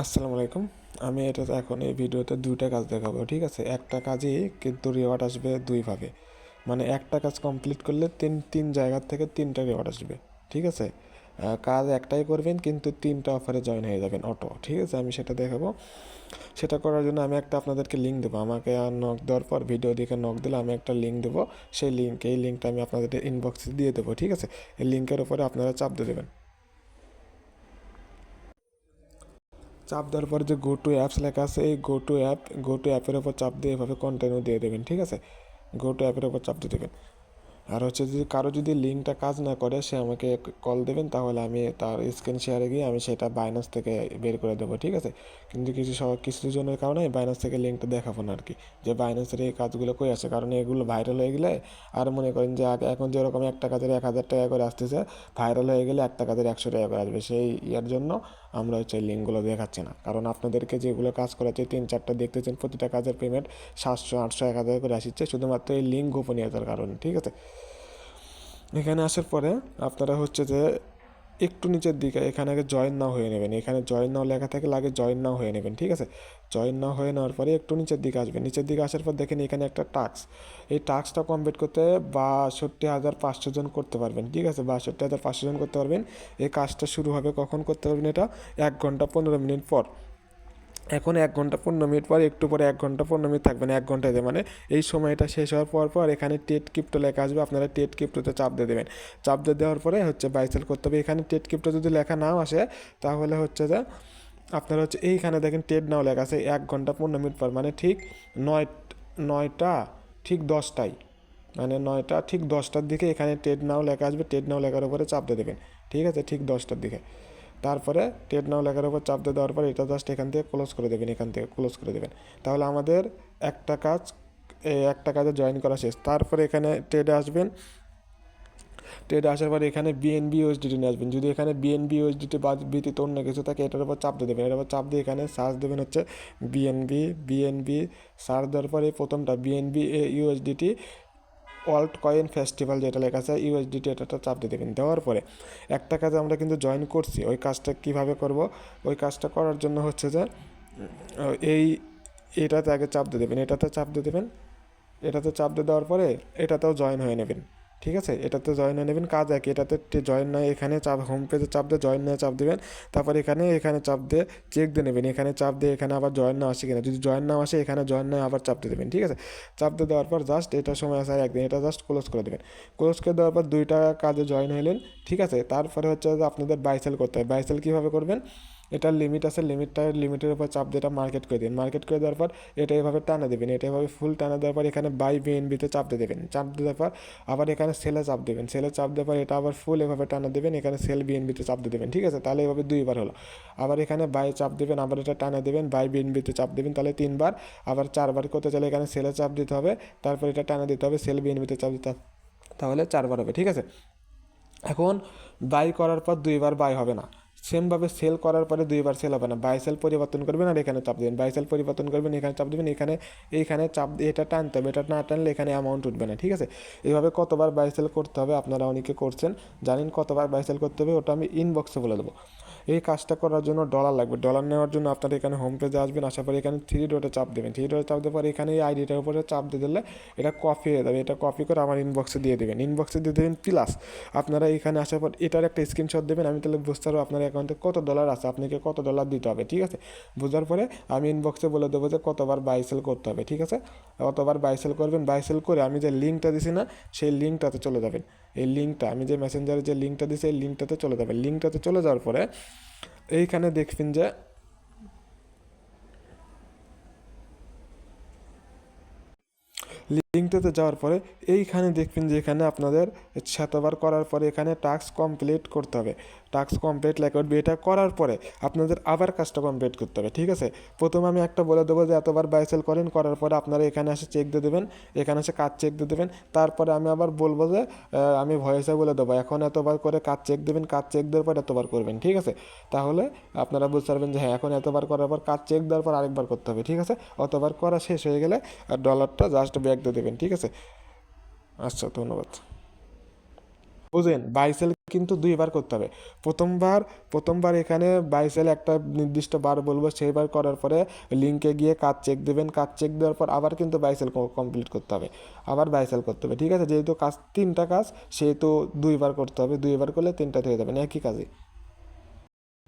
আসসালামু আলাইকুম। আমি এখন এই ভিডিওতে ২টা কাজ দেখাবো, ঠিক আছে? একটা কাজেই কিন্তু রিওয়ার্ড আসবে ২ ভাবে। মানে একটা কাজ কমপ্লিট করলে তিন জায়গার থেকে ৩টা রিওয়ার্ড আসবে, ঠিক আছে? কাজ একটাই করবেন কিন্তু ৩টা অফারে জয়েন হয়ে যাবেন অটো, ঠিক আছে? আমি সেটা দেখাবো। সেটা করার জন্য আমি আপনাদেরকে লিঙ্ক দেবো। আমাকে নক দেওয়ার পর ভিডিও দেখে নক দিলে আমি একটা লিঙ্ক দেবো। এই লিঙ্কটা আমি আপনাদের ইনবক্সে দিয়ে দেবো, ঠিক আছে? এই লিঙ্কের উপরে আপনারা চাপ দিয়ে দেবেন। চাপ দেওয়ার পরে যে গো টু অ্যাপস লেখা আছে, এই গো টু অ্যাপের ওপর চাপ দিয়ে এভাবে কন্টিনিউ দিয়ে দেবেন, ঠিক আছে? গো টু অ্যাপের ওপর চাপ দিয়ে দেবেন। আর হচ্ছে যদি কারো যদি লিঙ্কটা কাজ না করে, সে আমাকে কল দেবেন, তাহলে আমি তার স্ক্রিন শেয়ারে গিয়ে আমি সেটা বাইন্যান্স থেকে বের করে দেবো, ঠিক আছে? কিন্তু কিছু জনের কারণে বাইন্যান্স থেকে লিঙ্কটা দেখাবো না আর কি, যে বাইন্যান্সের এই কাজগুলো কই আছে। কারণ এগুলো ভাইরাল হয়ে গেলে, আর মনে করেন যে এখন যেরকম একটা কাজের ১,০০০ টাকা করে আসতেছে, ভাইরাল হয়ে গেলে একটা কাজের ১০০ টাকা করে আসবে। সেই ইয়ার জন্য আমরা হচ্ছে লিঙ্কগুলো দেখাচ্ছি না। কারণ আপনাদেরকে যেগুলো কাজ করাচ্ছে ৩-৪টা দেখতেছেন, প্রতিটা কাজের পেমেন্ট ৭০০, ৮০০, ১,০০০ করে আসছে, শুধুমাত্র এই লিঙ্ক গোপনীয়তার কারণে, ঠিক আছে? এখানে আসার পরে আপনারা হচ্ছে যে একটু নিচের দিকে এখানে আগে জয়েন নাও হয়ে নেবেন। এখানে জয়েন নাও লেখা থাকলে আগে জয়েন নাও হয়ে নেবেন, ঠিক আছে? জয়েন নাও হয়ে নেওয়ার পরে একটু নিচের দিকে আসবেন। নিচের দিকে আসার পর দেখেন এখানে একটা টাস্ক, এই টাস্কটা কমপ্লিট করতে ৬২,৫০০ জন করতে পারবেন, ঠিক আছে? ৬২,৫০০ জন করতে পারবেন। এই কাজটা শুরু হবে কখন করতে পারবেন? এটা ১ ঘন্টা ১৫ মিনিট পর। এখন ১ ঘন্টা ১৫ মিনিট পর, একটু পরে ১ ঘন্টা ১৫ মিনিট থাকবেন, ১ ঘন্টাতে মানে এই সময়টা শেষ হওয়ার পর এখানে টেট ক্রিপ্টো লেখা আসবে, আপনারা টেট ক্রিপ্টোতে চাপ দিয়ে দেবেন। চাপ দিয়ে দেওয়ার পরে হচ্ছে বাই সেল করতে হবে। এখানে টেট ক্রিপ্টো যদি লেখা নাও আসে, তাহলে হচ্ছে যে আপনারা হচ্ছে এইখানে দেখেন টেট নাও লেখা আছে ১ ঘন্টা ১৫ মিনিট পর, মানে ঠিক নয় ৯টা ঠিক ১০টায়, মানে ৯টা ঠিক ১০টার দিকে এখানে টেট নাও লেখা আসবে। টেট নাও লেখার উপরে চাপ দিয়ে দেবেন, ঠিক আছে? ঠিক ১০টার দিকে। তারপরে টেট নাও লেখার উপর চাপ দিয়ে দেওয়ার পর এটা জাস্ট এখান থেকে ক্লোজ করে দেবেন, এখান থেকে ক্লোজ করে দেবেন। তাহলে আমাদের একটা কাজ, একটা কাজে জয়েন করা শেষ। তারপরে এখানে ট্রেডে আসবেন। ট্রেডে আসার পরে এখানে বিএনবি ইউএসডিটি নিয়ে আসবেন। যদি এখানে বিএনবি ইউএসডিটি বা ব্যতীত অন্য কিছু থাকে, এটার উপর চাপ দিয়ে দেবেন। এটার উপর চাপ দিয়ে এখানে সার্চ দেবেন হচ্ছে বিএনবি। সার্চ দেওয়ার পরে প্রথমটা BNB USDT alt coin festival যেটা লেখা আছে ইউএসডিটি, এটা চাপ দিয়ে দেবেন। দেওয়ার পরে একটা কাজে আমরা কিন্তু জয়েন করছি, ওই কাজটা কিভাবে করব? ওই কাজটা করার জন্য হচ্ছে যে এই এটাতে আগে চাপ দিয়ে দেবেন, এটাতে চাপ দিয়ে দেবেন। এটাতে চাপ দিয়ে দেওয়ার পরে এটাতেও জয়েন হয়ে নেবেন, ঠিক আছে? এটাতে জয়েন হয়ে নেবেন, কাজ একই। এটাতে জয়েন নয়, এখানে চাপ, হোম পেজে চাপ দিয়ে জয়েন নয় চাপ দেবেন। তারপর এখানে চাপ দিয়ে চেক দিয়ে নেবেন। এখানে চাপ দিয়ে এখানে আবার জয়েন না আসে কিনা, যদি জয়েন না আসে এখানে জয়েন নয় আবার চাপ দিয়ে দেবেন, ঠিক আছে? চাপ দিয়ে দেওয়ার পর জাস্ট এটা সময় আছে আর একদিন, এটা জাস্ট ক্লোজ করে দেবেন। ক্লোজ করে দেওয়ার পর 2টা কাজে জয়েন হলেন, ঠিক আছে? তারপরে হচ্ছে যে আপনাদের বাইসেল করতে হয়। বাইসেল কীভাবে করবেন? এটার লিমিট আছে, লিমিটের উপর চাপ দিয়ে এটা মার্কেট করে দিন। মার্কেট করে দেওয়ার পর এটা এভাবে টানা দেবেন, এটা এভাবে ফুল টানা দেওয়ার পর এখানে বাই বিএনবিতে চাপ দিয়ে দেবেন। চাপ দেওয়ার পর আবার এখানে সেলে চাপ দেবেন। সেলে চাপ দেওয়ার পর এটা আবার ফুল এভাবে টানা দেবেন, এখানে সেল বিএনবিতে চাপ দিয়ে দেবেন, ঠিক আছে? তাহলে এভাবে 2বার হলো। আবার এখানে বাই চাপ দেবেন, আবার এটা টানা দেবেন, বাই বিএনবিতে চাপ দেবেন, তাহলে 3বার। আবার 4বার করতে চাইলে এখানে সেলে চাপ দিতে হবে, তারপর এটা টানা দিতে হবে, সেল বিএনবিতে চাপ দিতে হবে, তাহলে 4বার হবে, ঠিক আছে? এখন বাই করার পর 2বার বাই হবে না, সেমভাবে সেল করার পরে 2বার সেল হবে না। বাই সেল পরিবর্তন করবেন আর এখানে চাপ দেবেন, বাই সেল পরিবর্তন করবেন, এখানে চাপ দেবেন, এইখানে চাপ দিয়ে এটা টানতে হবে। এটা না টানলে এখানে অ্যামাউন্ট উঠবে না, ঠিক আছে? এইভাবে কতবার বাই সেল করতে হবে আপনারা অনেকে করছেন, জানেন কতবার বাই সেল করতে হবে, ওটা আমি ইনবক্সে বলে দেবো। এই কাজটা করার জন্য ডলার লাগবে। ডলার নেওয়ার জন্য আপনারা এখানে হোম পেজে আসবেন, আসার পরে এখানে 3 ডটে চাপ দেবেন। 3 ডটে চাপ দেওয়ার পরে এখানে এই আইডিটার উপরে চাপ দিয়ে দিলে এটা কপি হয়ে যাবে। এটা কপি করে আমার ইনবক্সে দিয়ে দেবেন। ইনবক্সে দিয়ে দেবেন, প্লাস আপনারা এখানে আসার পর এটার একটা স্ক্রিনশট দেবেন। আমি তাহলে বুঝতে পারবো আপনার অ্যাকাউন্টে কত ডলার আছে, আপনাকে কত ডলার দিতে হবে, ঠিক আছে? বোঝার পরে আমি ইনবক্সে বলে দেবো যে কতবার বাই সেল করতে হবে, ঠিক আছে? কতবার বাই সেল করবেন। বাই সেল করে আমি যে লিঙ্কটা দিছি না, সেই লিঙ্কটাতে চলে যাবেন। এই লিঙ্কটা আমি যে মেসেঞ্জারে যে লিঙ্কটা দিছি, এই লিঙ্কটাতে চলে যাবেন। লিঙ্কটাতে চলে যাওয়ার পরে এইখানে দেখবেন যে লিঙ্কটাতে যাওয়ার পরে এইখানে দেখবেন যে এখানে আপনাদের 7বার করার পরে এখানে টাস্ক কমপ্লিট করতে হবে। টাস্ক কমপ্লিট লেখা উঠবে। এটা করার পরে আপনাদের আবার কাজটা কমপ্লিট করতে হবে, ঠিক আছে? প্রথমে আমি একটা বলে দেবো যে এতবার বাইসেল করেন, করার পরে আপনারা এখানে এসে চেক দিয়ে দেবেন, এখানে এসে কাজ চেক দিয়ে দেবেন। তারপরে আমি আবার বলবো যে আমি ভয়েসে বলে দেবো এখন এতবার করে কাজ চেক দেবেন, কাজ চেক দেওয়ার পর এতবার করবেন, ঠিক আছে? তাহলে আপনারা বুঝতে পারবেন যে হ্যাঁ, এখন এতবার করার পর কাজ চেক দেওয়ার পর আরেকবার করতে হবে, ঠিক আছে? অতবার করা শেষ হয়ে গেলে ডলারটা জাস্ট ব্যাক দিয়ে দেবেন, ঠিক আছে? আচ্ছা, ধন্যবাদ। বুঝেন, বাই সেল কিন্তু দুইবার করতে হবে। প্রথমবার এখানে বাই সেল একটা নির্দিষ্ট বার বলবো, সেই বার করার পরে লিঙ্কে গিয়ে কাজ চেক দেবেন, কাজ চেক দেওয়ার পর আবার কিন্তু বাই সেল কমপ্লিট করতে হবে, আবার বাই সেল করতে হবে, ঠিক আছে? যেহেতু কাজ তিনটা কাজ, সেহেতু দুইবার করতে হবে, দুইবার করলে তিনটাতে হয়ে যাবে না একই কাজে।